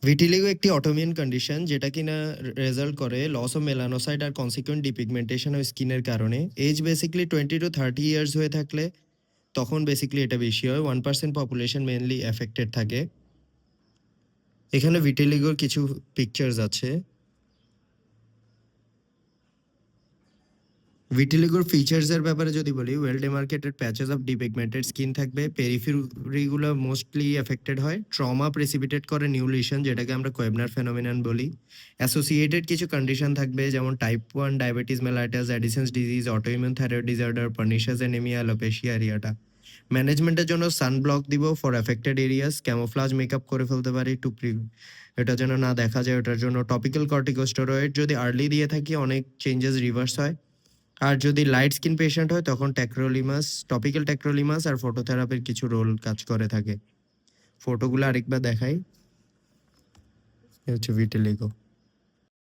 Vitiligo একটি autoimmune condition যেটা কিনা রেজাল্ট করে লস অফ মেলানোসাইট আর কনসিকুয়েন্ট ডিপিগমেন্টেশন অফ স্কিনের কারণে। এজ বেসিক্যালি 20 to 30 ইয়ার্স হয়ে থাকলে তখন বেসিক্যালি এটা বেশি হয়। 1% পপুলেশন মেইনলি এফেক্টেড থাকে। এখানে ভিটিলিগোর কিছু পিকচার্স আছে। ভিটিলিগোর ফিচার্সের ব্যাপারে যদি বলি, well demarcated patches of depigmented skin থাকবে, পেরিফেরিগুলো মোস্টলি এফেক্টেড হয়, ট্রমা প্রেসিপিটেট করে নিউ লিশন যেটাকে আমরা কোয়েবনার ফেনোমেনন বলি, অ্যাসোসিয়েটেড কিছু কন্ডিশন থাকবে যেমন type 1 diabetes mellitus, Addison's disease, autoimmune thyroid disorder, pernicious anaemia, alopecia areata. ম্যানেজমেন্টের জন্য সানব্লক দিব for affected areas, camouflage makeup করে ফেলতে পারি টু এটা যেন না দেখা যায়, ওটার জন্য টপিক্যাল কর্টিকোস্টেরয়েড যদি আর্লি দিয়ে থাকি অনেক চেঞ্জেস রিভার্স হয়। আর যদি লাইট স্কিন পেশেন্ট হয় তখন ট্যাক্রোলিমাস, টপিক্যাল ট্যাক্রোলিমাস আর ফটোথেরাপির কিছু রোল কাজ করে থাকে। ফটোগুলো আরেকবার দেখাই। এ হচ্ছে ভিটিলিগো।